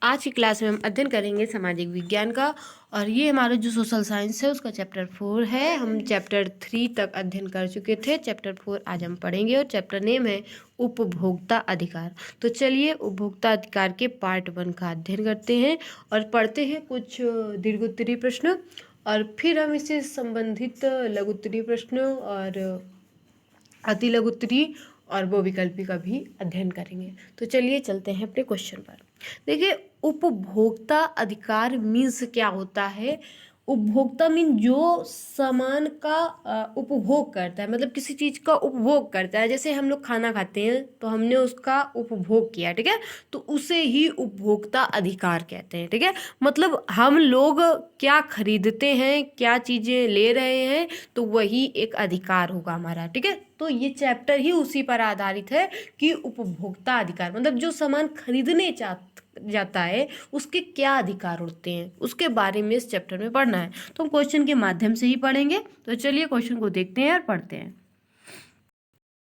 आज की क्लास में हम अध्ययन करेंगे सामाजिक विज्ञान का। और ये हमारा जो सोशल साइंस है उसका चैप्टर 4 है। हम चैप्टर 3 तक अध्ययन कर चुके थे। चैप्टर 4 आज हम पढ़ेंगे और चैप्टर नेम है उपभोक्ता अधिकार। तो चलिए उपभोक्ता अधिकार के पार्ट 1 का अध्ययन करते हैं और पढ़ते हैं कुछ दीर्घोत्तरीय प्रश्न, और फिर हम इससे संबंधित लघुत्तरीय प्रश्न और अति लघुत्तरीय और बहुविकल्पी का भी अध्ययन करेंगे। तो चलिए चलते हैं अपने क्वेश्चन पर। देखिए, उपभोक्ता अधिकार मीन्स क्या होता है। उपभोक्ता मीन जो सामान का उपभोग करता है, मतलब किसी चीज़ का उपभोग करता है। जैसे हम लोग खाना खाते हैं तो हमने उसका उपभोग किया, ठीक है, तो उसे ही उपभोक्ता अधिकार कहते हैं। ठीक है, मतलब हम लोग क्या खरीदते हैं, क्या चीज़ें ले रहे हैं, तो वही एक अधिकार होगा हमारा। ठीक है, तो ये चैप्टर ही उसी पर आधारित है कि उपभोक्ता अधिकार मतलब जो सामान खरीदने जाता है उसके क्या अधिकार होते हैं, उसके बारे में इस चैप्टर में पढ़ना है। तो हम क्वेश्चन के माध्यम से ही पढ़ेंगे। तो चलिए क्वेश्चन को देखते हैं और पढ़ते हैं।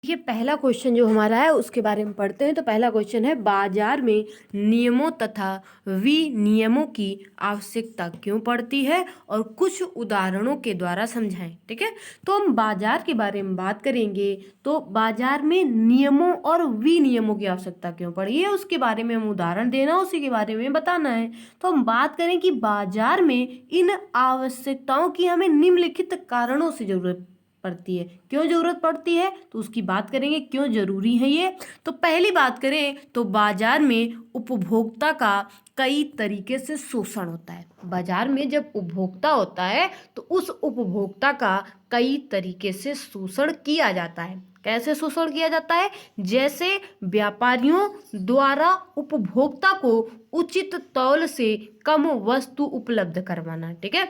ये पहला क्वेश्चन जो हमारा है उसके बारे में पढ़ते हैं। तो पहला क्वेश्चन है, बाजार में नियमों तथा विनियमों की आवश्यकता क्यों पड़ती है और कुछ उदाहरणों के द्वारा समझाएं। ठीक है, तो हम बाजार के बारे में बात करेंगे। तो बाजार में नियमों और विनियमों की आवश्यकता क्यों पड़ी है उसके बारे में हम उदाहरण देना, उसी के बारे में बताना है। तो हम बात करें कि बाजार में इन आवश्यकताओं की हमें निम्नलिखित कारणों से जरूरत पड़ती है। क्यों जरूरत पड़ती है तो उसकी बात करेंगे, क्यों जरूरी है ये। तो पहली बात करें तो बाजार में उपभोक्ता का कई तरीके से शोषण होता है। बाजार में जब उपभोक्ता होता है तो उस उपभोक्ता का कई तरीके से शोषण किया जाता है। कैसे शोषण किया जाता है? जैसे व्यापारियों द्वारा उपभोक्ता को उचित तौल से कम वस्तु उपलब्ध करवाना। ठीक है,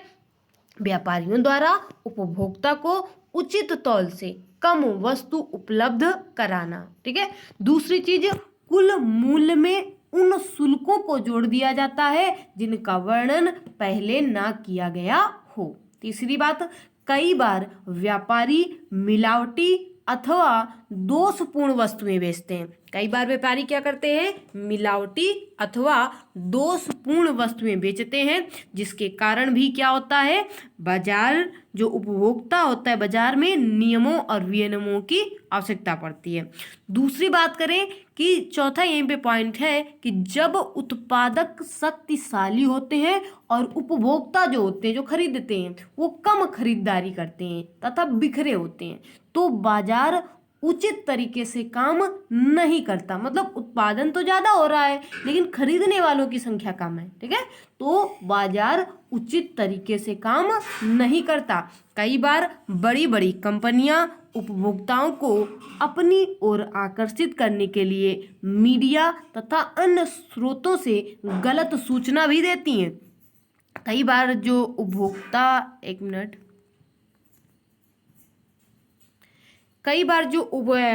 व्यापारियों द्वारा उपभोक्ता को उचित तौल से कम वस्तु उपलब्ध कराना। ठीक है, दूसरी चीज, कुल मूल्य में उन शुल्कों को जोड़ दिया जाता है जिनका वर्णन पहले ना किया गया हो। तीसरी बात, कई बार व्यापारी मिलावटी अथवा दोषपूर्ण वस्तुएं बेचते हैं। कई बार व्यापारी क्या करते हैं? मिलावटी अथवा दोषपूर्ण वस्तुएं बेचते हैं, जिसके कारण भी क्या होता है? बाजार जो उपभोक्ता होता है बाजार में नियमों और विनियमों की आवश्यकता पड़ती है। दूसरी बात करें कि चौथा यहीं पे पॉइंट है कि जब उत्पादक शक्तिशाली होते हैं और उपभोक्ता जो होते हैं, जो खरीदते हैं, वो कम खरीदारी करते हैं तथा बिखरे होते हैं, तो बाजार उचित तरीके से काम नहीं करता। मतलब उत्पादन तो ज्यादा हो रहा है लेकिन खरीदने वालों की संख्या कम है। ठीक है, तो बाजार उचित तरीके से काम नहीं करता। कई बार बड़ी बड़ी कंपनियां उपभोक्ताओं को अपनी ओर आकर्षित करने के लिए मीडिया तथा अन्य स्रोतों से गलत सूचना भी देती हैं। कई बार जो उपभोक्ता कई बार जो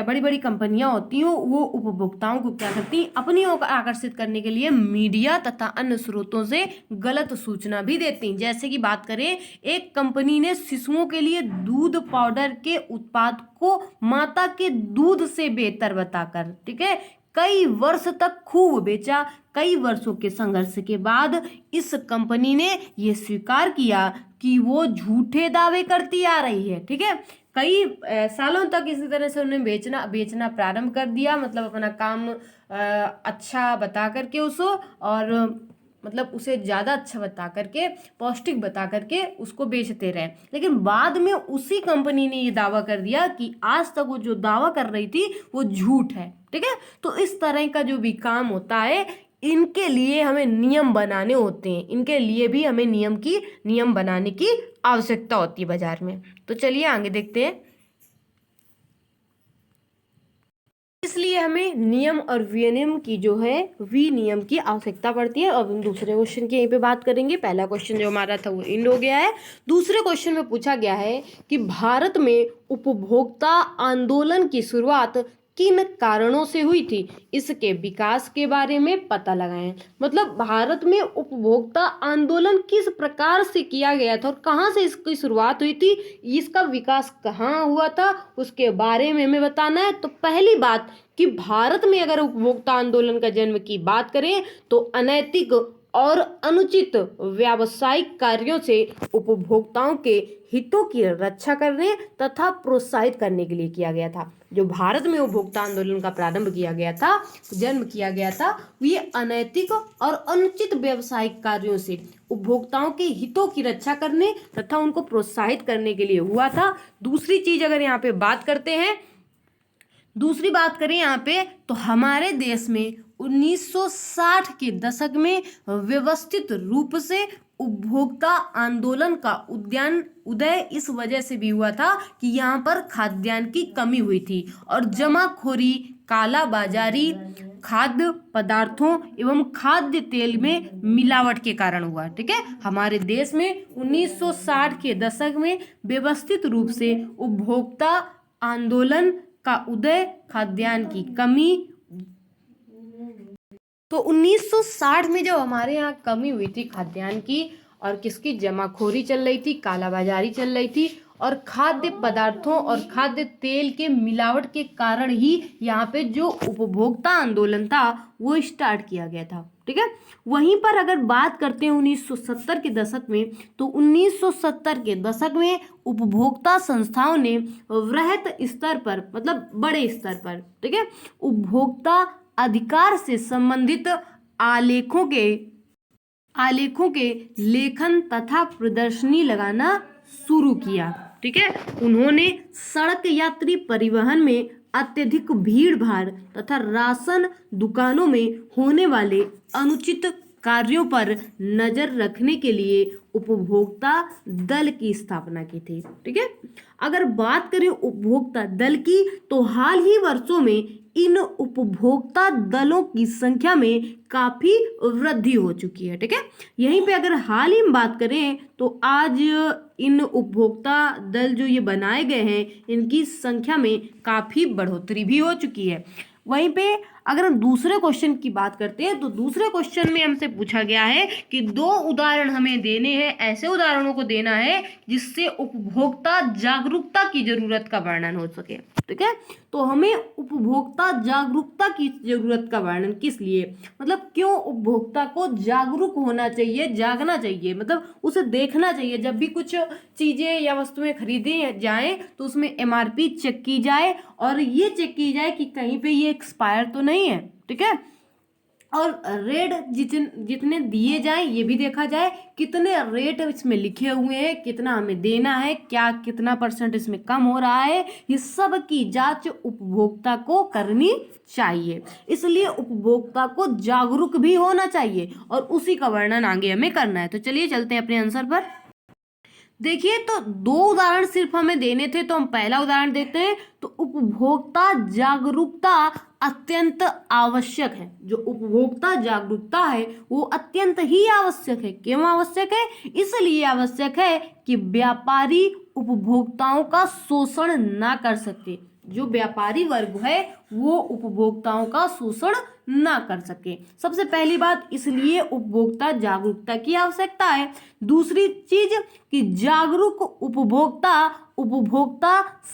बड़ी बड़ी कंपनियां होती हैं वो उपभोक्ताओं को क्या करती हैं? अपनी ओर आकर्षित करने के लिए मीडिया तथा अन्य स्रोतों से गलत सूचना भी देती हैं। जैसे कि बात करें, एक कंपनी ने शिशुओं के लिए दूध पाउडर के उत्पाद को माता के दूध से बेहतर बताकर, ठीक है, कई वर्ष तक खूब बेचा। कई वर्षों के संघर्ष के बाद इस कंपनी ने यह स्वीकार किया कि वो झूठे दावे करती आ रही है। ठीक है, कई सालों तक इसी तरह से उन्होंने बेचना प्रारंभ कर दिया, मतलब अपना काम अच्छा बता करके उसको, और मतलब उसे ज़्यादा अच्छा बता करके, पौष्टिक बता करके उसको बेचते रहे। लेकिन बाद में उसी कंपनी ने ये दावा कर दिया कि आज तक वो जो दावा कर रही थी वो झूठ है। ठीक है, तो इस तरह का जो भी काम होता है, इनके लिए हमें नियम बनाने होते हैं। इनके लिए भी हमें नियम बनाने की आवश्यकता होती है बाजार में। तो चलिए आगे देखते हैं। इसलिए हमें नियम और विनियम की जो है विनियम की आवश्यकता पड़ती है। अब हम दूसरे क्वेश्चन की यहीं पे बात करेंगे। पहला क्वेश्चन जो हमारा था वो एंड हो गया है। दूसरे क्वेश्चन में पूछा गया है कि भारत में उपभोक्ता आंदोलन की शुरुआत किन कारणों से हुई थी, इसके विकास के बारे में पता लगाएं। मतलब भारत में उपभोक्ता आंदोलन किस प्रकार से किया गया था और कहाँ से इसकी शुरुआत हुई थी, इसका विकास कहाँ हुआ था, उसके बारे में हमें बताना है। तो पहली बात कि भारत में अगर उपभोक्ता आंदोलन का जन्म की बात करें तो अनैतिक और अनुचित व्यावसायिक कार्यों से उपभोक्ताओं के हितों की रक्षा करने तथा प्रोत्साहित करने के लिए किया गया था। जो भारत में उपभोक्ता आंदोलन का प्रारंभ किया गया था, जन्म किया गया था, ये अनैतिक और अनुचित व्यावसायिक कार्यों से उपभोक्ताओं के हितों की रक्षा करने तथा उनको प्रोत्साहित करने के लिए हुआ था। दूसरी चीज अगर यहाँ पे बात करते हैं, दूसरी बात करें यहाँ पे, तो हमारे देश में 1960 के दशक में व्यवस्थित रूप से उपभोक्ता आंदोलन का उदय इस वजह से भी हुआ था कि यहाँ पर खाद्यान्न की कमी हुई थी और जमाखोरी, काला बाजारी, खाद्य पदार्थों एवं खाद्य तेल में मिलावट के कारण हुआ। ठीक है, हमारे देश में 1960 के दशक में व्यवस्थित रूप से उपभोक्ता आंदोलन का उदय, खाद्यान्न की कमी। तो 1960 में जब हमारे यहाँ कमी हुई थी खाद्यान्न की और किसकी, जमाखोरी चल रही थी, कालाबाजारी चल रही थी और खाद्य पदार्थों और खाद्य तेल के मिलावट के कारण ही यहाँ पे जो उपभोक्ता आंदोलन था वो स्टार्ट किया गया था। ठीक है, वहीं पर अगर बात करते हैं 1970 के दशक में, तो 1970 के दशक में उपभोक्ता संस्थाओं ने वृहत स्तर पर, मतलब बड़े स्तर पर, ठीक है, उपभोक्ता अधिकार से संबंधित आलेखों के लेखन तथा प्रदर्शनी लगाना शुरू किया। ठीक है, उन्होंने सड़क यात्री परिवहन में अत्यधिक भीड़ भाड़ तथा राशन दुकानों में होने वाले अनुचित कार्यों पर नजर रखने के लिए उपभोक्ता दल की स्थापना की थी। ठीक है, अगर बात करें उपभोक्ता दल की, तो हाल ही वर्षों में इन उपभोक्ता दलों की संख्या में काफी वृद्धि हो चुकी है। ठीक है, यहीं पे अगर हाल ही में बात करें तो आज इन उपभोक्ता दल जो ये बनाए गए हैं, इनकी संख्या में काफी बढ़ोतरी भी हो चुकी है। वहीं पे अगर हम दूसरे क्वेश्चन की बात करते हैं, तो दूसरे क्वेश्चन में हमसे पूछा गया है कि 2 उदाहरण हमें देने हैं, ऐसे उदाहरणों को देना है जिससे उपभोक्ता जागरूकता की जरूरत का वर्णन हो सके। ठीक है, तो हमें उपभोक्ता जागरूकता की जरूरत का वर्णन किस लिए, मतलब क्यों उपभोक्ता को जागरूक होना चाहिए, जागना चाहिए, मतलब उसे देखना चाहिए। जब भी कुछ चीजें या वस्तुएं खरीदे जाएं तो उसमें MRP चेक की जाए और ये चेक की जाए कि कहीं पे ये एक्सपायर तो नहीं है। ठीक है, और रेट जितने दिए जाएं ये भी देखा जाए, कितने रेट इसमें लिखे हुए हैं, कितना हमें देना है, क्या कितना % इसमें कम हो रहा है, ये सब की जांच उपभोक्ता को करनी चाहिए। इसलिए उपभोक्ता को जागरूक भी होना चाहिए और उसी का वर्णन आगे हमें करना है। तो चलिए चलते हैं अपने आंसर पर। देखिए, तो 2 उदाहरण सिर्फ हमें देने थे, तो हम पहला उदाहरण देखते हैं। तो उपभोक्ता जागरूकता अत्यंत आवश्यक है। जो उपभोक्ता जागरूकता है वो अत्यंत ही आवश्यक है। क्यों आवश्यक है? इसलिए आवश्यक है कि व्यापारी उपभोक्ताओं का शोषण ना कर सके। जो व्यापारी वर्ग है वो उपभोक्ताओं का शोषण ना कर सके। सबसे पहली बात, इसलिए उपभोक्ता जागरूकता की आवश्यकता है। दूसरी चीज कि जागरूक उपभोक्ता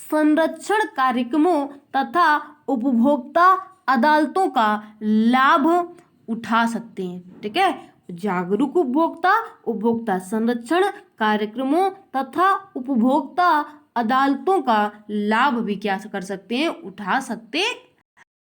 संरक्षण कार्यक्रमों तथा उपभोक्ता अदालतों का लाभ उठा सकते हैं। ठीक है, जागरूक उपभोक्ता संरक्षण कार्यक्रमों तथा उपभोक्ता अदालतों का लाभ भी क्या कर सकते हैं, उठा सकते।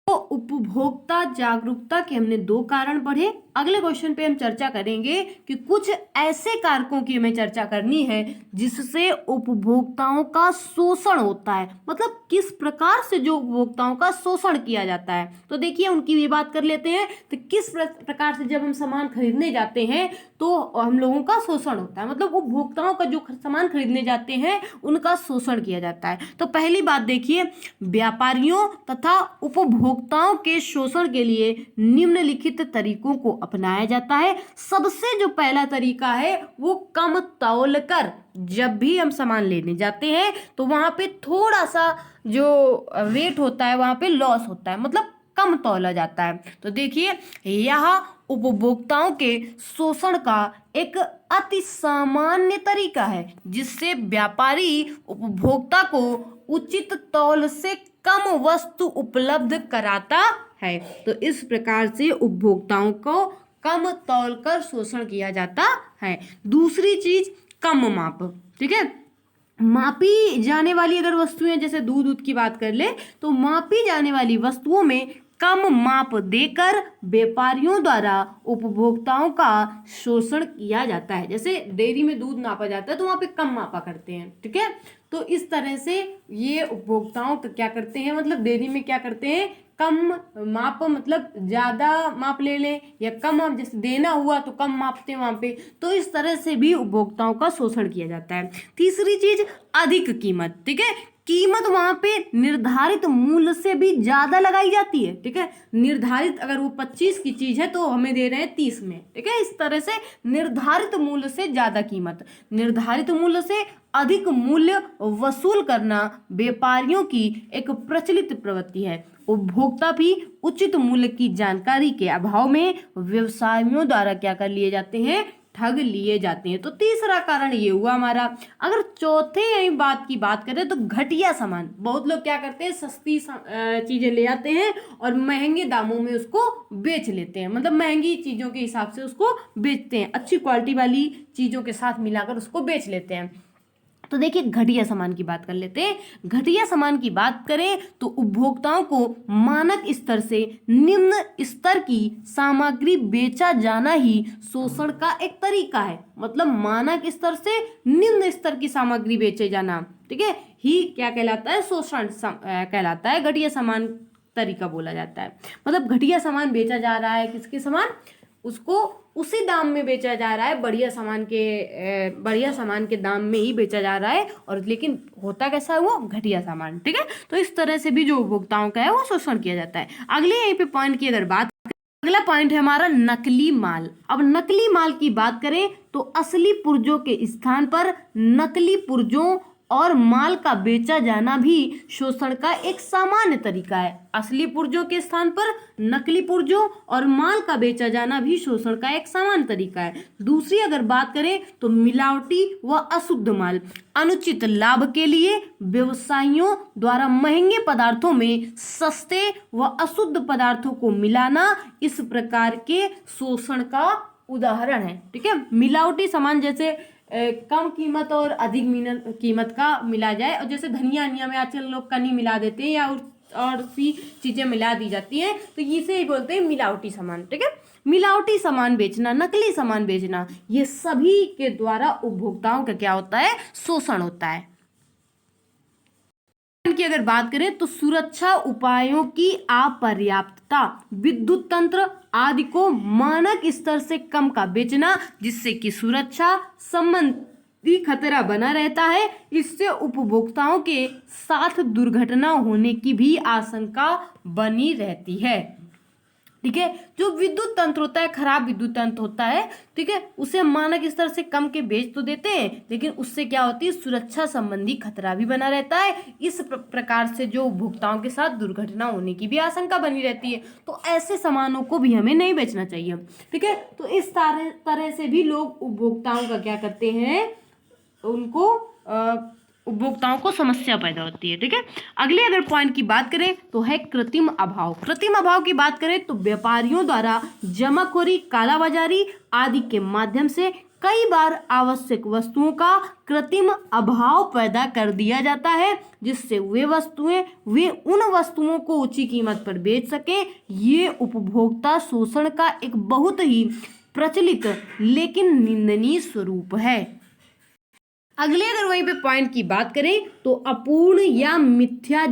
तो उपभोक्ता जागरूकता के हमने 2 कारण पढ़े। अगले क्वेश्चन पे हम चर्चा करेंगे कि कुछ ऐसे कारकों की हमें चर्चा करनी है जिससे उपभोक्ताओं का शोषण होता है, मतलब किस प्रकार से जो उपभोक्ताओं का शोषण किया जाता है। तो देखिए उनकी भी बात कर लेते हैं। तो किस प्रकार से जब हम सामान खरीदने जाते हैं तो हम लोगों का शोषण होता है, मतलब उपभोक्ताओं का जो सामान खरीदने जाते हैं उनका शोषण किया जाता है। तो पहली बात देखिए, व्यापारियों तथा उपभोक्ताओं के शोषण के लिए निम्नलिखित तरीकों को अपनाया जाता है। सबसे जो पहला तरीका है वो कम तौल कर, जब भी हम सामान लेने जाते हैं तो वहां पे थोड़ा सा जो वेट होता है वहां पे लॉस होता है, मतलब कम तौला जाता है। तो देखिए यह उपभोक्ताओं के शोषण का एक अति सामान्य तरीका है जिससे व्यापारी उपभोक्ता को उचित तौल से कम वस्तु उपलब्ध कराता है। तो इस प्रकार से उपभोक्ताओं को कम तौल कर शोषण किया जाता है। दूसरी चीज कम माप, ठीक है। मापी जाने वाली अगर वस्तुएं, जैसे दूध की बात कर ले तो मापी जाने वाली वस्तुओं में कम माप देकर व्यापारियों द्वारा उपभोक्ताओं का शोषण किया जाता है। जैसे डेयरी में दूध नापा जाता है तो वहां पे कम मापा करते हैं, ठीक है। तो इस तरह से ये उपभोक्ताओं का क्या करते हैं, मतलब डेयरी में क्या करते हैं, कम माप, मतलब ज्यादा माप ले लें या कम माप, जैसे देना हुआ तो कम मापते हैं वहां पे। तो इस तरह से भी उपभोक्ताओं का शोषण किया जाता है। तीसरी चीज अधिक कीमत, ठीक है। कीमत वहां पे निर्धारित मूल्य से भी ज्यादा लगाई जाती है, ठीक है। निर्धारित अगर वो 25 की चीज है तो हमें दे रहे हैं 30 में, ठीक है। इस तरह से निर्धारित मूल्य से ज्यादा कीमत, निर्धारित मूल्य से अधिक मूल्य वसूल करना व्यापारियों की एक प्रचलित प्रवृत्ति है। उपभोक्ता भी उचित मूल्य की जानकारी के अभाव में व्यवसायियों द्वारा क्या कर लिए जाते हैं, ठग लिए जाते हैं। तो तीसरा कारण ये हुआ हमारा। अगर चौथे बात की बात करें तो घटिया सामान, बहुत लोग क्या करते हैं, सस्ती चीजें ले आते हैं और महंगे दामों में उसको बेच लेते हैं, मतलब महंगी चीजों के हिसाब से उसको बेचते हैं, अच्छी क्वालिटी वाली चीजों के साथ मिलाकर उसको बेच लेते हैं। तो देखिए घटिया सामान की बात कर लेते हैं। घटिया सामान की बात करें तो उपभोक्ताओं को मानक स्तर से निम्न स्तर की सामग्री बेचा जाना ही शोषण का एक तरीका है। मतलब मानक स्तर से निम्न स्तर की सामग्री बेचे जाना, ठीक है, ही क्या कहलाता है, शोषण कहलाता है। घटिया सामान तरीका बोला जाता है। मतलब घटिया सामान बेचा जा रहा है, किसके सामान, उसको उसी दाम में बेचा जा रहा है, बढ़िया सामान के दाम में ही बेचा जा रहा है, और लेकिन होता कैसा है, वो घटिया सामान, ठीक है। तो इस तरह से भी जो उपभोक्ताओं का है वो शोषण किया जाता है। अगले यहीं पे पॉइंट की अगर बात, अगला पॉइंट है हमारा नकली माल। अब नकली माल की बात करें तो असली पुर्जों के स्थान पर नकली पुर्जों और माल का बेचा जाना भी शोषण का एक सामान्य तरीका है। असली पुर्जों के स्थान पर नकली पुर्जों और माल का बेचा जाना भी शोषण का एक सामान्य तरीका है। दूसरी अगर बात करें तो मिलावटी व अशुद्ध माल, अनुचित लाभ के लिए व्यवसायियों द्वारा महंगे पदार्थों में सस्ते व अशुद्ध पदार्थों को मिलाना इस प्रकार के शोषण का उदाहरण है, ठीक है। मिलावटी सामान जैसे कम कीमत और अधिक कीमत का मिला जाए, और जैसे धनिया में आजकल लोग कनी मिला देते हैं या और सी चीजें मिला दी जाती हैं, तो इसे ही बोलते हैं मिलावटी सामान, ठीक है। मिलावटी सामान बेचना, नकली सामान बेचना, ये सभी के द्वारा उपभोक्ताओं का क्या होता है, शोषण होता है। की अगर बात करें तो सुरक्षा उपायों की अपर्याप्तता, विद्युत तंत्र आदि को मानक स्तर से कम का बेचना जिससे कि सुरक्षा संबंधी खतरा बना रहता है। इससे उपभोक्ताओं के साथ दुर्घटना होने की भी आशंका बनी रहती है, ठीक है। जो विद्युत तंत्र होता है, खराब विद्युत तंत्र होता है, ठीक है, उसे मानक स्तर से कम के बेच तो देते हैं, लेकिन उससे क्या होती है, सुरक्षा संबंधी खतरा भी बना रहता है। इस प्रकार से जो उपभोक्ताओं के साथ दुर्घटना होने की भी आशंका बनी रहती है। तो ऐसे सामानों को भी हमें नहीं बेचना चाहिए, ठीक है। तो इस तरह से भी लोग उपभोक्ताओं का क्या करते हैं, उनको उपभोक्ताओं को समस्या पैदा होती है, ठीक है। अगले अगर पॉइंट की बात करें तो है कृत्रिम अभाव। कृत्रिम अभाव की बात करें तो व्यापारियों द्वारा जमाखोरी, कालाबाजारी आदि के माध्यम से कई बार आवश्यक वस्तुओं का कृत्रिम अभाव पैदा कर दिया जाता है, जिससे वे उन वस्तुओं को ऊंची कीमत पर बेच सके। ये उपभोक्ता शोषण का एक बहुत ही प्रचलित लेकिन निंदनीय स्वरूप है। अगले अगर वहीं पे पॉइंट की बात करें तो अपूर्ण या मिथ्या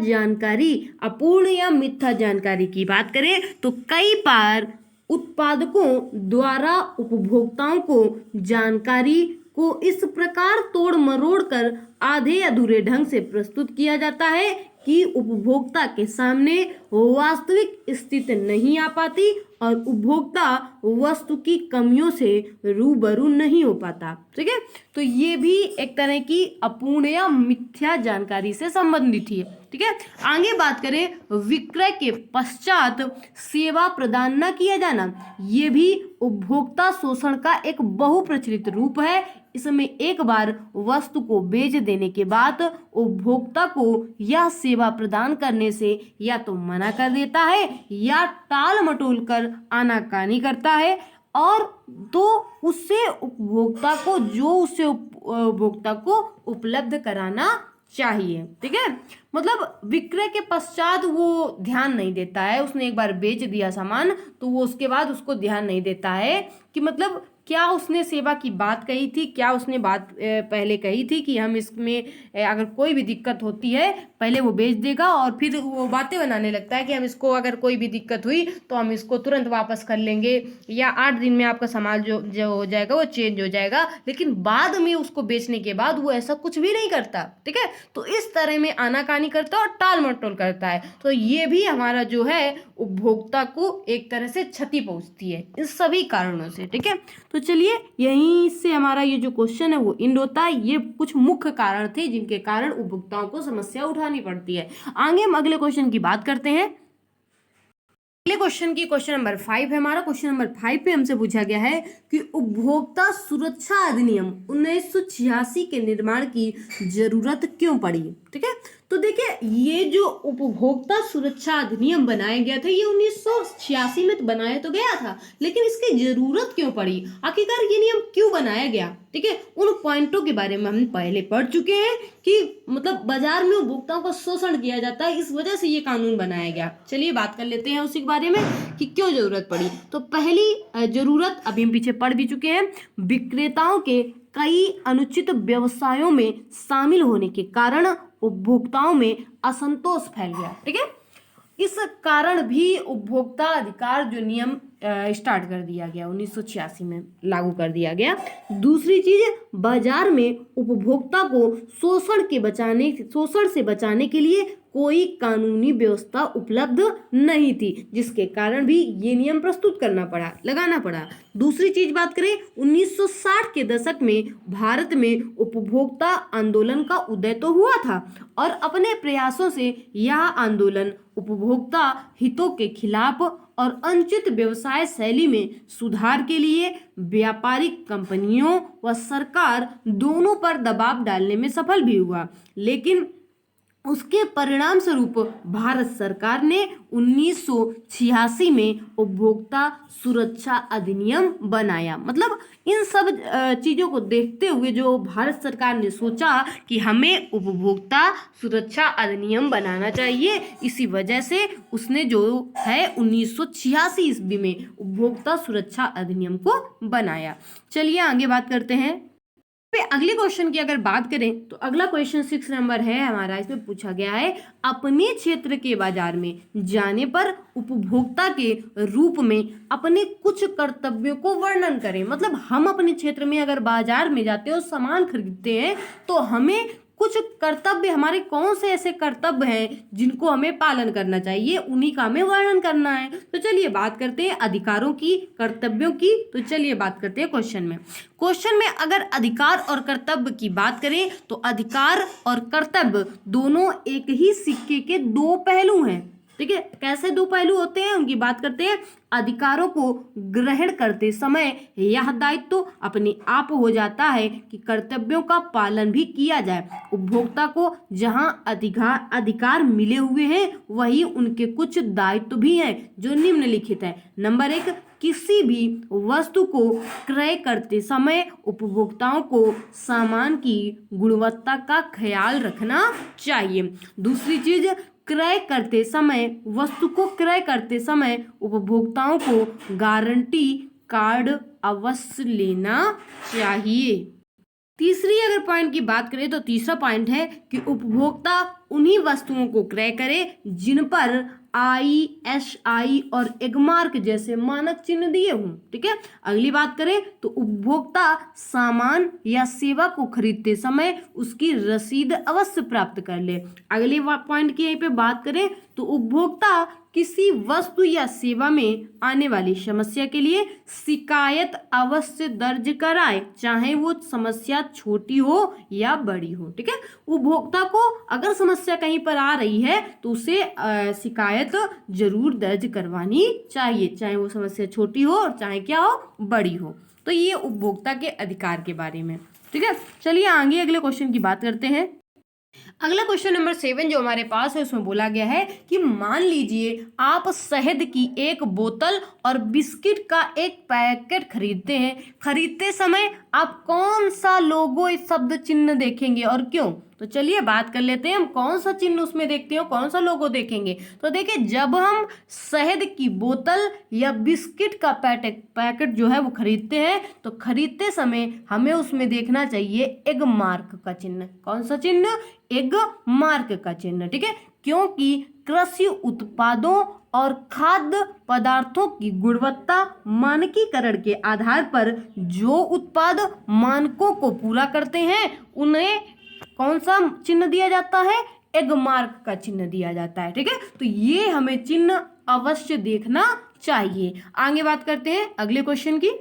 जानकारी की बात करें तो कई बार उत्पादकों द्वारा उपभोक्ताओं को जानकारी को इस प्रकार तोड़ मरोड़ कर आधे अधूरे ढंग से प्रस्तुत किया जाता है कि उपभोक्ता के सामने वास्तविक स्थिति नहीं आ पाती और उपभोक्ता वस्तु की कमियों से रूबरू नहीं हो पाता। ठीक है, तो ये भी एक तरह की अपूर्ण या मिथ्या जानकारी से संबंधित है। ठीक है, आगे बात करें विक्रय के पश्चात सेवा प्रदान न किया जाना, ये भी उपभोक्ता शोषण का एक बहुप्रचलित रूप है। इसमें एक बार वस्तु को बेच देने के बाद उपभोक्ता को यह सेवा प्रदान करने से या तो मना कर देता है या टाल मटोल कर आनाकानी करता है, और तो उससे उपभोक्ता को उपभोक्ता को उपलब्ध कराना चाहिए। ठीक है, मतलब विक्रय के पश्चात वो ध्यान नहीं देता है, उसने एक बार बेच दिया सामान तो वो उसके बाद उसको ध्यान नहीं देता है कि मतलब क्या उसने सेवा की बात कही थी, क्या उसने बात पहले कही थी कि हम इसमें अगर कोई भी दिक्कत होती है पहले वो बेच देगा और फिर वो बातें बनाने लगता है कि हम इसको अगर कोई भी दिक्कत हुई तो हम इसको तुरंत वापस कर लेंगे या 8 दिन में आपका सामान जो हो जाएगा वो चेंज हो जाएगा, लेकिन बाद में उसको बेचने के बाद वो ऐसा कुछ भी नहीं करता। ठीक है, तो इस तरह में आनाकानी करता है और टाल मटोल करता है, तो ये भी हमारा जो है उपभोक्ता को एक तरह से क्षति पहुंचती है इन सभी कारणों से। ठीक है, तो चलिए यहीं से हमारा ये जो क्वेश्चन है वो एंड होता है। ये कुछ मुख्य कारण थे जिनके कारण उपभोक्ताओं को समस्या उठानी पड़ती है। आगे हम अगले क्वेश्चन की बात करते हैं। अगले क्वेश्चन नंबर 5 है हमारा। क्वेश्चन नंबर 5 पे हमसे पूछा गया है कि उपभोक्ता सुरक्षा अधिनियम 1986 के निर्माण की जरूरत क्यों पड़ी। ठीक है, तो देखिए ये जो उपभोक्ता सुरक्षा अधिनियम बनाया गया था ये 1986 में तो बनाया तो गया था, लेकिन इसकी जरूरत क्यों पड़ी, आखिरकार ये नियम क्यों बनाया गया। ठीक है, उन पॉइंटों के बारे में हम पहले पढ़ चुके हैं कि मतलब बाजार में उपभोक्ताओं का शोषण किया जाता है, इस वजह से ये कानून बनाया गया। चलिए बात कर लेते हैं उसी के बारे में कि क्यों जरूरत पड़ी। तो पहली जरूरत अभी हम पीछे पढ़ भी चुके हैं, विक्रेताओं के कई अनुचित व्यवसायों में शामिल होने के कारण उपभोक्ताओं में असंतोष फैल गया। ठीक है, इस कारण भी उपभोक्ता अधिकार जो नियम स्टार्ट कर दिया गया 1986 में लागू कर दिया गया। दूसरी चीज, बाजार में उपभोक्ता को शोषण से बचाने के लिए कोई कानूनी व्यवस्था उपलब्ध नहीं थी, जिसके कारण भी ये नियम लगाना पड़ा। दूसरी चीज बात करें 1960 के दशक में भारत में उपभोक्ता आंदोलन का उदय तो हुआ था और अपने प्रयासों से यह आंदोलन उपभोक्ता हितों के खिलाफ और अनुचित व्यवसाय शैली में सुधार के लिए व्यापारिक कंपनियों व सरकार दोनों पर दबाव डालने में सफल भी हुआ, लेकिन उसके परिणाम स्वरूप भारत सरकार ने 1986 में उपभोक्ता सुरक्षा अधिनियम बनाया। मतलब इन सब चीज़ों को देखते हुए जो भारत सरकार ने सोचा कि हमें उपभोक्ता सुरक्षा अधिनियम बनाना चाहिए, इसी वजह से उसने जो है 1986 ईस्वी में उपभोक्ता सुरक्षा अधिनियम को बनाया। चलिए आगे बात करते हैं। अगले क्वेश्चन की अगर बात करें तो अगला क्वेश्चन 6 नंबर है हमारा। इसमें पूछा गया है अपने क्षेत्र के बाजार में जाने पर उपभोक्ता के रूप में अपने कुछ कर्तव्यों को वर्णन करें। मतलब हम अपने क्षेत्र में अगर बाजार में जाते हैं और सामान खरीदते हैं तो हमें कुछ कर्तव्य, हमारे कौन से ऐसे कर्तव्य हैं जिनको हमें पालन करना चाहिए, उन्हीं का हमें वर्णन करना है। तो चलिए बात करते हैं अधिकारों की, कर्तव्यों की। तो चलिए बात करते हैं क्वेश्चन में अगर अधिकार और कर्तव्य की बात करें तो अधिकार और कर्तव्य दोनों एक ही सिक्के के दो पहलू हैं। ठीक है, कैसे दो पहलू होते हैं उनकी बात करते हैं। अधिकारों को ग्रहण करते समय यह दायित्व तो अपने आप हो जाता है कि कर्तव्यों का पालन भी किया जाए। उपभोक्ता को जहां अधिकार मिले हुए हैं वही उनके कुछ दायित्व भी हैं जो निम्नलिखित हैं। नंबर 1, किसी भी वस्तु को क्रय करते समय उपभोक्ताओं को सामान की गुणवत्ता का ख्याल रखना चाहिए। दूसरी चीज, वस्तु को क्रय करते समय उपभोक्ताओं को गारंटी कार्ड अवश्य लेना चाहिए। तीसरी अगर पॉइंट की बात करें तो तीसरा पॉइंट है कि उपभोक्ता उन्हीं वस्तुओं को क्रय करे जिन पर ISI और एगमार्क जैसे मानक चिन्ह दिए हों। ठीक है, अगली बात करें तो उपभोक्ता सामान या सेवा को खरीदते समय उसकी रसीद अवश्य प्राप्त कर ले। अगले पॉइंट की यहीं पे बात करें तो उपभोक्ता किसी वस्तु या सेवा में आने वाली समस्या के लिए शिकायत अवश्य दर्ज कराए, चाहे वो समस्या छोटी हो या बड़ी हो। ठीक है, उपभोक्ता को अगर समस्या कहीं पर आ रही है तो उसे शिकायत जरूर दर्ज करवानी चाहिए, चाहे वो समस्या छोटी हो और चाहे क्या हो, बड़ी हो। तो ये उपभोक्ता के अधिकार के बारे में। ठीक है, चलिए आगे अगले क्वेश्चन की बात करते हैं। अगला क्वेश्चन नंबर 7 जो हमारे पास है उसमें बोला गया है कि मान लीजिए आप शहद की एक बोतल और बिस्किट का एक पैकेट खरीदते हैं। खरीदते समय आप कौन सा लोगो शब्द चिन्ह देखेंगे और क्यों? तो चलिए बात कर लेते हैं, हम कौन सा चिन्ह उसमें देखते हैं, कौन सा लोगो देखेंगे। तो देखिए, जब हम शहद की बोतल या बिस्किट का पैकेट जो है वो खरीदते हैं तो खरीदते समय हमें उसमें देखना चाहिए एग मार्क का चिन्ह। कौन सा चिन्ह? एग मार्क का चिन्ह। ठीक है, क्योंकि कृषि उत्पादों और खाद्य पदार्थों की गुणवत्ता मानकीकरण के आधार पर जो उत्पाद मानकों को पूरा करते हैं उन्हें कौन सा चिन्ह दिया जाता है? एग मार्क का चिन्ह दिया जाता है। ठीक है, तो ये हमें चिन्ह अवश्य देखना चाहिए। आगे बात करते हैं अगले क्वेश्चन की।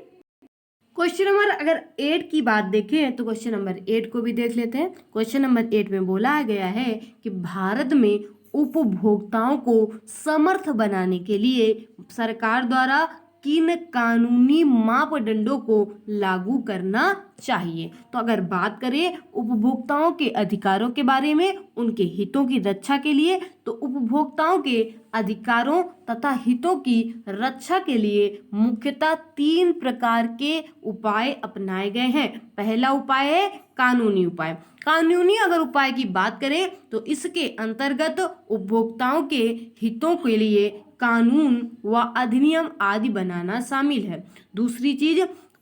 क्वेश्चन नंबर अगर 8 की बात देखें तो क्वेश्चन नंबर 8 को भी देख लेते हैं। क्वेश्चन नंबर 8 में बोला गया है कि भारत में उपभोक्ताओं को समर्थ बनाने के लिए सरकार द्वारा किन कानूनी मापदंडों को लागू करना चाहिए। तो अगर बात करें उपभोक्ताओं के अधिकारों के बारे में, उनके हितों की रक्षा के लिए, तो उपभोक्ताओं के अधिकारों तथा हितों की रक्षा के लिए मुख्यतः 3 प्रकार के उपाय अपनाए गए हैं। पहला उपाय है कानूनी उपाय। कानूनी अगर उपाय की बात करें तो इसके अंतर्गत उपभोक्ताओं के हितों के लिए कानून व अधिनियम आदि बनाना शामिल है। दूसरी चीज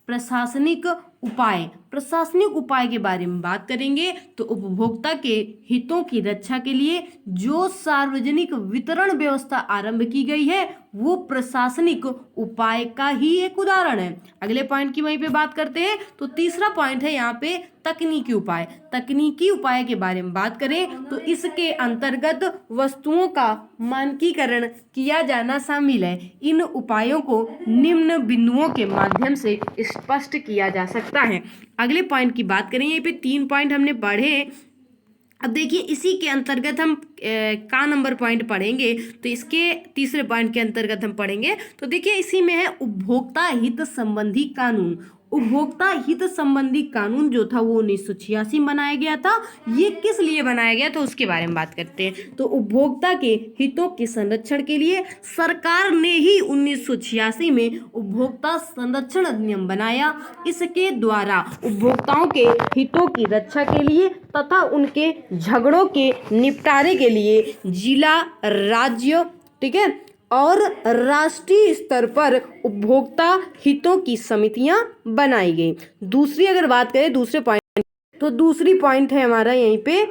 प्रशासनिक उपाय। प्रशासनिक उपाय के बारे में बात करेंगे तो उपभोक्ता के हितों की रक्षा के लिए जो सार्वजनिक वितरण व्यवस्था आरंभ की गई है वो प्रशासनिक उपाय का ही एक उदाहरण है। अगले पॉइंट की वहीं पे बात करते हैं तो तीसरा पॉइंट है यहाँ पे तकनीकी उपाय। तकनीकी उपाय के बारे में बात करें तो इसके अंतर्गत वस्तुओं का मानकीकरण किया जाना शामिल है। इन उपायों को निम्न बिंदुओं के माध्यम से स्पष्ट किया जा सकता है। अगले पॉइंट की बात करें, यहाँ पे 3 पॉइंट हमने पढ़े। अब देखिए इसी के अंतर्गत हम का नंबर पॉइंट पढ़ेंगे तो इसके तीसरे पॉइंट के अंतर्गत हम पढ़ेंगे। तो देखिए इसी में है उपभोक्ता हित संबंधी कानून। उपभोक्ता हित संबंधी कानून जो था वो 1986 में बनाया गया था। ये किस लिए बनाया गया तो उसके बारे में बात करते हैं। तो उपभोक्ता के हितों के संरक्षण के लिए सरकार ने ही 1986 में उपभोक्ता संरक्षण अधिनियम बनाया। इसके द्वारा उपभोक्ताओं के हितों की रक्षा के लिए तथा उनके झगड़ों के निपटारे के लिए जिला, राज्य, ठीक है, और राष्ट्रीय स्तर पर उपभोक्ता हितों की समितियां बनाई गई। दूसरी अगर बात करें दूसरे पॉइंट, तो दूसरी पॉइंट है हमारा यहीं पे,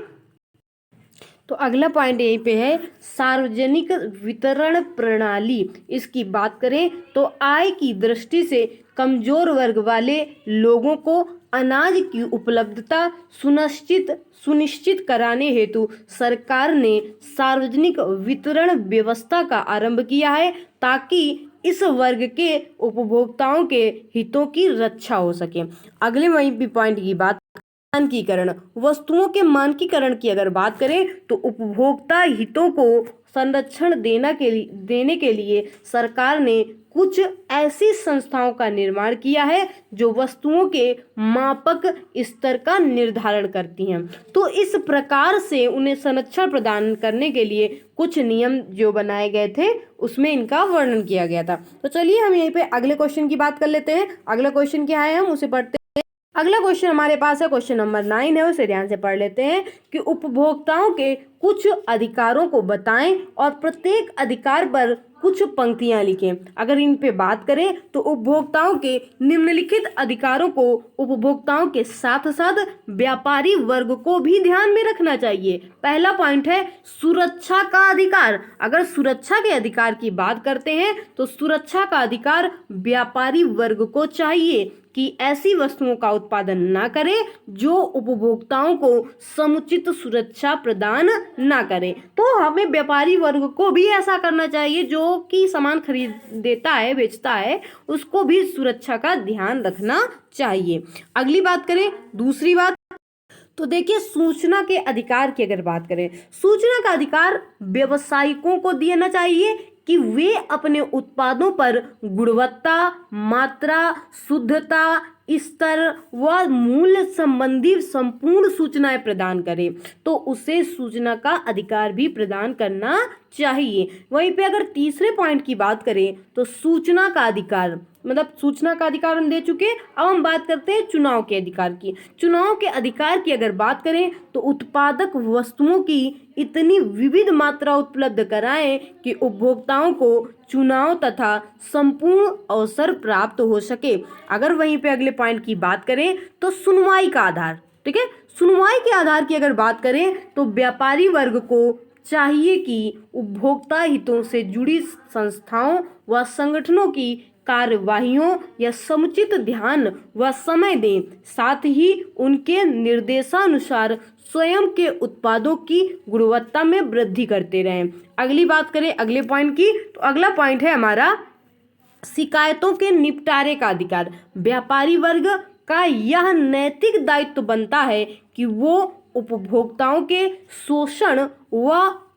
तो अगला पॉइंट यहीं पे है सार्वजनिक वितरण प्रणाली। इसकी बात करें तो आय की दृष्टि से कमजोर वर्ग वाले लोगों को अनाज की उपलब्धता सुनिश्चित कराने हेतु सरकार ने सार्वजनिक वितरण व्यवस्था का आरंभ किया है ताकि इस वर्ग के उपभोक्ताओं के हितों की रक्षा हो सके। अगले वहीं भी पॉइंट की बात मानकीकरण। वस्तुओं के मानकीकरण की अगर बात करें तो उपभोक्ता हितों को संरक्षण देने के लिए सरकार ने कुछ ऐसी संस्थाओं का निर्माण किया है जो वस्तुओं के मापक स्तर का निर्धारण करती हैं। तो इस प्रकार से उन्हें संरक्षण प्रदान करने के लिए कुछ नियम जो बनाए गए थे उसमें इनका वर्णन किया गया था। तो चलिए हम यहीं पे अगले क्वेश्चन की बात कर लेते हैं। अगला क्वेश्चन क्या है हम उसे पढ़ते हैं। अगला क्वेश्चन हमारे पास है क्वेश्चन नंबर 9 है, उसे ध्यान से पढ़ लेते हैं कि उपभोक्ताओं के कुछ अधिकारों को बताएं और प्रत्येक अधिकार पर कुछ पंक्तियां लिखें। अगर इन पे बात करें तो उपभोक्ताओं के निम्नलिखित अधिकारों को उपभोक्ताओं के साथ साथ व्यापारी वर्ग को भी ध्यान में रखना चाहिए। पहला पॉइंट है सुरक्षा का अधिकार। अगर सुरक्षा के अधिकार की बात करते हैं तो सुरक्षा का अधिकार व्यापारी वर्ग को चाहिए कि ऐसी वस्तुओं का उत्पादन ना करे जो उपभोक्ताओं को समुचित सुरक्षा प्रदान ना करे। तो हमें व्यापारी वर्ग को भी ऐसा करना चाहिए, जो कि सामान खरीद देता है, बेचता है, उसको भी सुरक्षा का ध्यान रखना चाहिए। अगली बात करें, दूसरी बात, तो देखिए सूचना के अधिकार की अगर बात करें, सूचना का अधिकार व्यवसायिकों को देना चाहिए कि वे अपने उत्पादों पर गुणवत्ता, मात्रा, शुद्धता, स्तर व मूल्य संबंधी संपूर्ण सूचनाएं प्रदान करें। तो उसे सूचना का अधिकार भी प्रदान करना चाहिए। वहीं पे अगर तीसरे पॉइंट की बात करें तो सूचना का अधिकार, मतलब सूचना का अधिकार हम दे चुके। अब हम बात करते हैं चुनाव के अधिकार की। चुनाव के अधिकार की अगर बात करें तो उत्पादक वस्तुओं की इतनी विविध मात्रा उपलब्ध कराएं कि उपभोक्ताओं को चुनाव तथा संपूर्ण अवसर प्राप्त हो सके। अगर वहीं पे अगले पॉइंट की बात करें तो सुनवाई का आधार, ठीक है, सुनवाई के आधार की अगर बात करें तो व्यापारी वर्ग को चाहिए कि उपभोक्ता हितों से जुड़ी संस्थाओं व संगठनों की कार्यवाहियों या समुचित ध्यान व समय दें, साथ ही उनके निर्देशानुसार स्वयं के उत्पादों की गुणवत्ता में वृद्धि करते रहें। अगली बात करें अगले पॉइंट की, तो अगला पॉइंट है हमारा शिकायतों के निपटारे का अधिकार। व्यापारी वर्ग का यह नैतिक दायित्व बनता है कि वो उपभोक्ताओं के शोषण व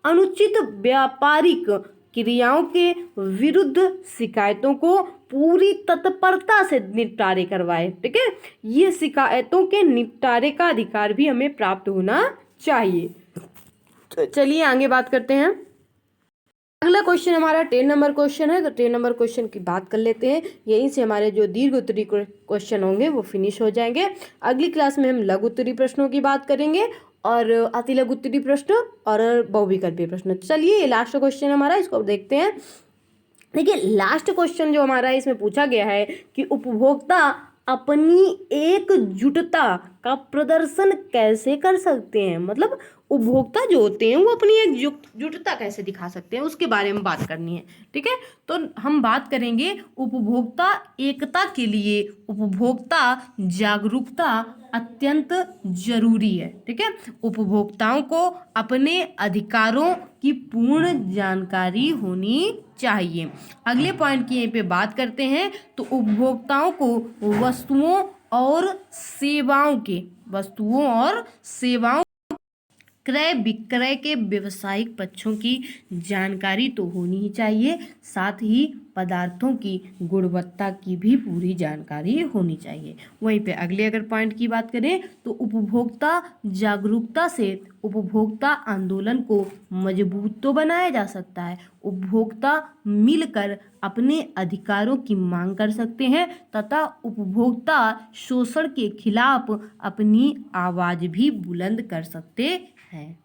अनुचित व्यापारिक क्रियाओं के विरुद्ध शिकायतों को पूरी तत्परता से निपटारे करवाए। ठीक है, ये शिकायतों के निपटारे का अधिकार भी हमें प्राप्त होना चाहिए। तो चलिए आगे बात करते हैं। अगला क्वेश्चन हमारा 10 नंबर क्वेश्चन है, तो 10 नंबर क्वेश्चन की बात कर लेते हैं। यहीं से हमारे जो दीर्घ उत्तरी क्वेश्चन होंगे वो फिनिश हो जाएंगे। अगली क्लास में हम लघु उत्तरी प्रश्नों की बात करेंगे और अति लघु उत्तरी प्रश्न और बहुविकल्पीय प्रश्न। चलिए ये लास्ट क्वेश्चन हमारा, इसको देखते हैं। देखिए लास्ट क्वेश्चन जो हमारा इसमें पूछा गया है कि उपभोक्ता अपनी एकजुटता का प्रदर्शन कैसे कर सकते हैं। मतलब उपभोक्ता जो होते हैं वो अपनी एकजुटता कैसे दिखा सकते हैं, उसके बारे में बात करनी है। ठीक है, तो हम बात करेंगे उपभोक्ता एकता के लिए उपभोक्ता जागरूकता अत्यंत जरूरी है। ठीक है, उपभोक्ताओं को अपने अधिकारों की पूर्ण जानकारी होनी चाहिए। अगले पॉइंट की यहीं पे बात करते हैं, तो उपभोक्ताओं को वस्तुओं और सेवाओं क्रय विक्रय के व्यावसायिक पक्षों की जानकारी तो होनी ही चाहिए, साथ ही पदार्थों की गुणवत्ता की भी पूरी जानकारी होनी चाहिए। वहीं पे अगले अगर पॉइंट की बात करें तो उपभोक्ता जागरूकता से उपभोक्ता आंदोलन को मजबूत तो बनाया जा सकता है। उपभोक्ता मिलकर अपने अधिकारों की मांग कर सकते हैं तथा उपभोक्ता शोषण के खिलाफ अपनी आवाज भी बुलंद कर सकते हैं।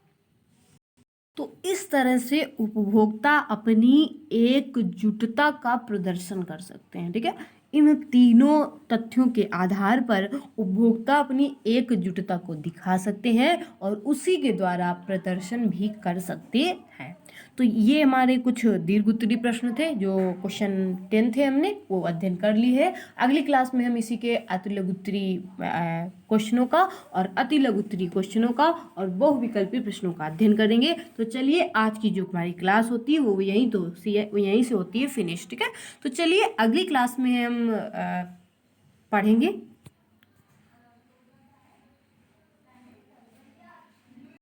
तो इस तरह से उपभोक्ता अपनी एकजुटता का प्रदर्शन कर सकते हैं। ठीक है, इन तीनों तथ्यों के आधार पर उपभोक्ता अपनी एकजुटता को दिखा सकते हैं और उसी के द्वारा प्रदर्शन भी कर सकते हैं। तो ये हमारे कुछ दीर्घ उत्तरी प्रश्न थे, जो क्वेश्चन 10 थे हमने वो अध्ययन कर ली है। अगली क्लास में हम इसी के अति लघु उत्तरी क्वेश्चनों का और अति लघु उत्तरी क्वेश्चनों का और बहुविकल्पीय प्रश्नों का अध्ययन करेंगे। तो चलिए आज की जो हमारी क्लास होती है वो यहीं से होती है फिनिश। ठीक है, तो चलिए अगली क्लास में हम पढ़ेंगे